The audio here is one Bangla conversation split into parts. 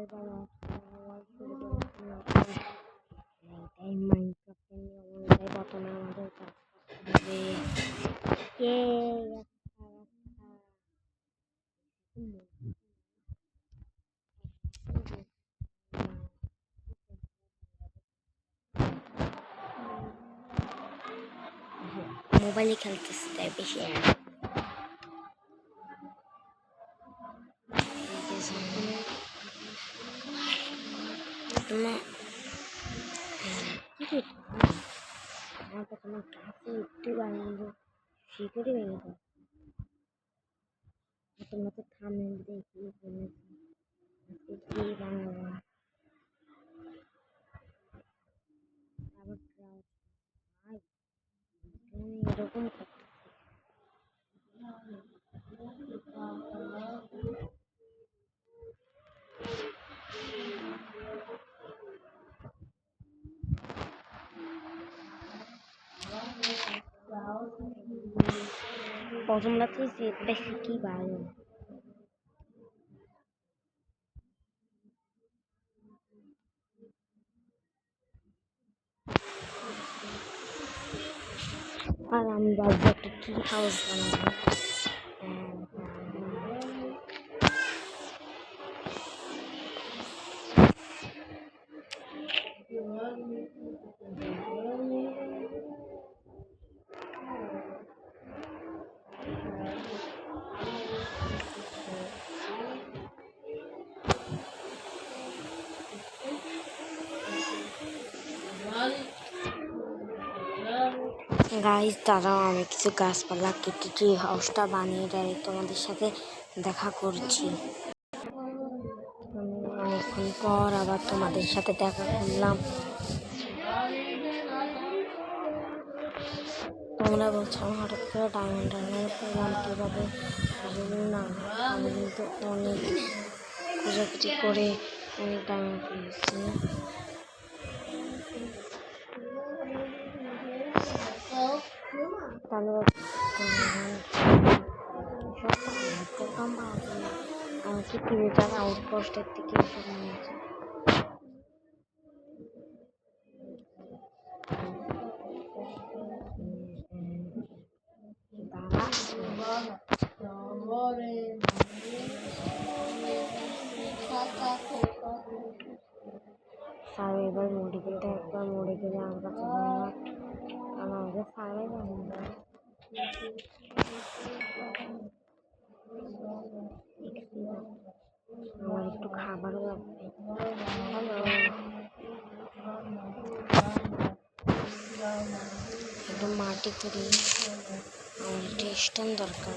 এইটাই মাইনক্রাফটের নিয়ম অনুযায়ী প্রথমে আমাদের কাজ করতে হবে। মোবাইলে খেলতেছি তাই বেশি আমার প্রথমে গাছে উঠতে পারবো শিকড়ি ভেঙে দেয় তোমার তো থামে দেখি কি বানাবো আবার এরকম প্রথম রাত্রে বেশি কি ভালো আর আমি ভাবছি একটা ট্রি হাউস বানাবো গাইজ দাঁড়াও আমি কিছু গাছপালা কেটে ট্রি হাউসটা বানিয়ে ডাইরেক্ট তোমাদের সাথে দেখা করছি। আমি অনেকক্ষণ পর আবার তোমাদের সাথে দেখা করলাম। তোমরা বলছো হঠাৎ করে ডায়মন্ড পেলাম কীভাবে না আমি কিন্তু অনেক খোঁজাখুঁজি করে অনেক ডায়মন্ড পেয়েছি। তাহলে আমাকে তিনটার আউটপোস্টের থেকে এসব নিয়েছে স্যার এবার মরে গেলে একবার মরে গেলে আমার কাছে আমাদের স্যারে আমার একটু খাবারও লাগবে। একটু মাটি করি আমার একটু স্টোন দরকার।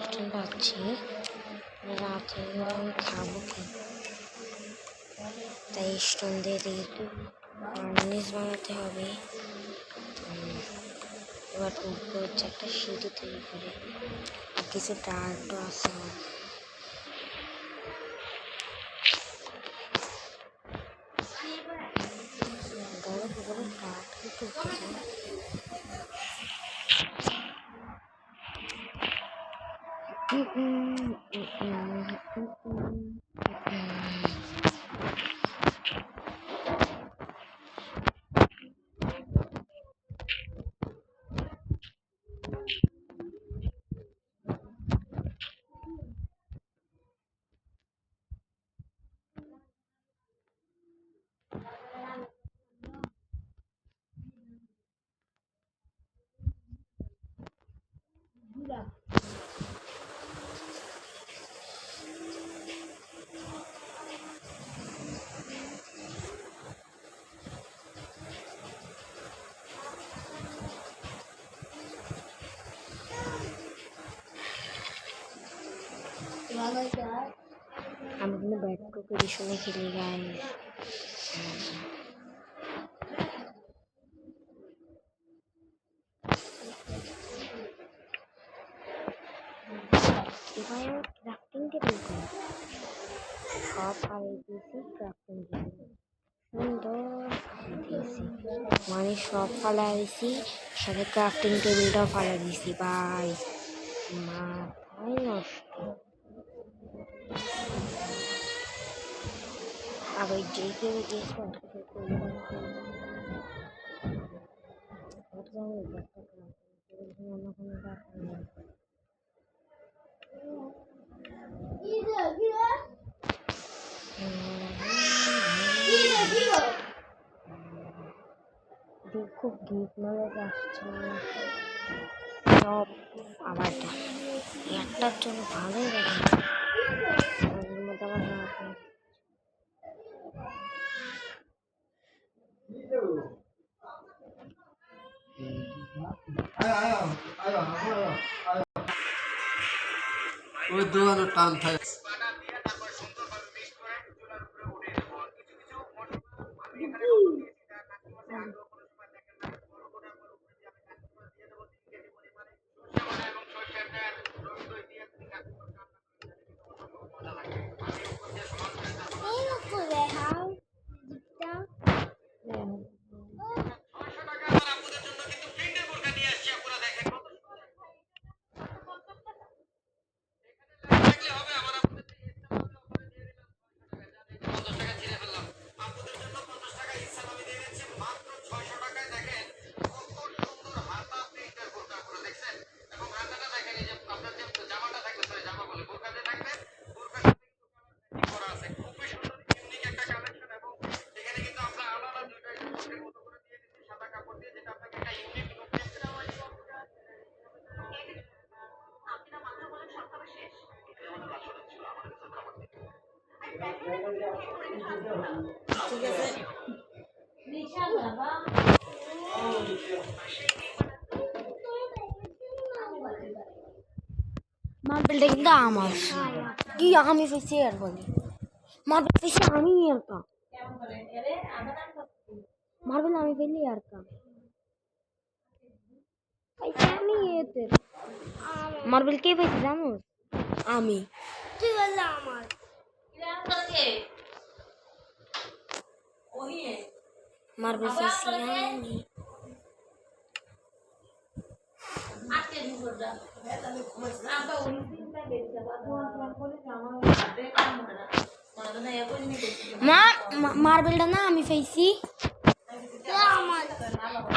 স্টোন পাচ্ছি রাতে আমি খাবো কি তাই স্টোন দিয়ে একটু ফার্নিস বানাতে হবে। এবার উপরে হচ্ছে একটা সিঁড়ি তৈরি করে কিছু ডার্টও আছে কাঠ কিন্তু আমি কিন্তু ব্যাট কম্পিটিশনে খেলি গাইস। এবার ক্রাফটিং টেবিল করি সব পাড়িয়ে দিয়েছি ক্রাফটিং টেবিল সুন্দর দিয়েছি। মানে সব ফালা দিছি, সাথে ক্রাফটিং টেবিলটাও ফালা দিছি ভাই, মাথায় নষ্ট। আর ওই যে কেউ গেছে খুব গীত মানে আসছে সব। আবার একটার জন্য ভালোই লাগে মধ্যে আবার ওই দোকানে টান থাকে। মার্বেলটা কিন্তু আমার, কি আমি ফেসি আর বলি মার্বেল ফেসি আমি আর কা মার্বেল আমি ফেলি আর কা আমি এতে মার্বেল কে ফেসি জানো? আমি। তুই বললি আমার মার্বেল ফেসি আমি। মার্বেলটা না আমি ফেসি,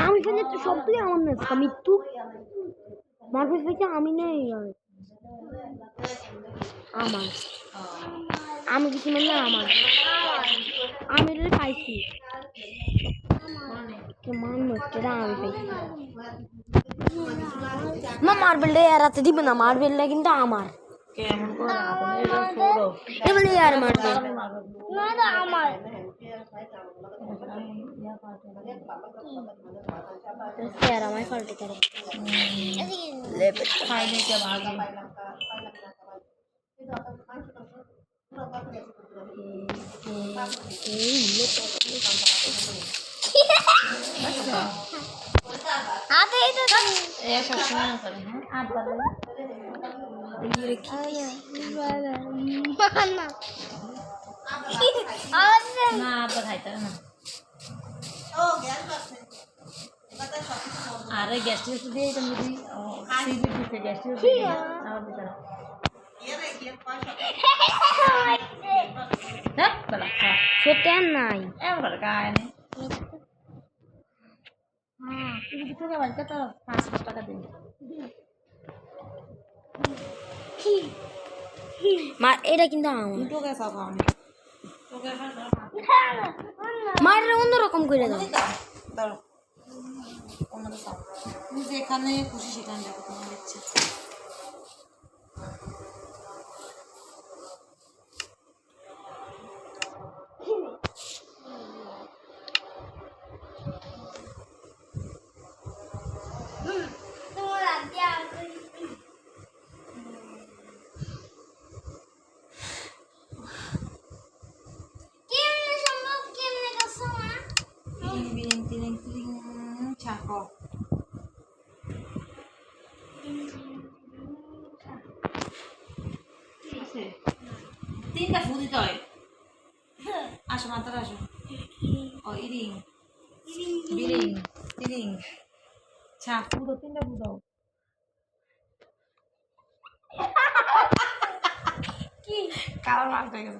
আমি ফেলে তো সব তুই আমার না মৃত্যু। মার্বেল ফেসি আমি নেই আমার, আমি কিছু মানে আমার আমি পাইছি আমি পাইছি। মার্বেলটা এড়াতে দিবে না, মার্বেলটা কিন্তু আমার। আমায় পাল্টে তারে আরে গ্যাস দিয়ে তুমি গ্যাস সত্যি আর নাই টাকা দিন এটা কিন্তু আমার অন্যরকম করে দাও। যেখানে খুশি সেখানে যাবো তোমার ইচ্ছে। তিনটা ফু দিতে হয়। আসো মাথাটা আসো। ও ইরিং চিরিং ছা পুরো তিনটা বুঝাও কি কালার মাছ হয়ে গেছে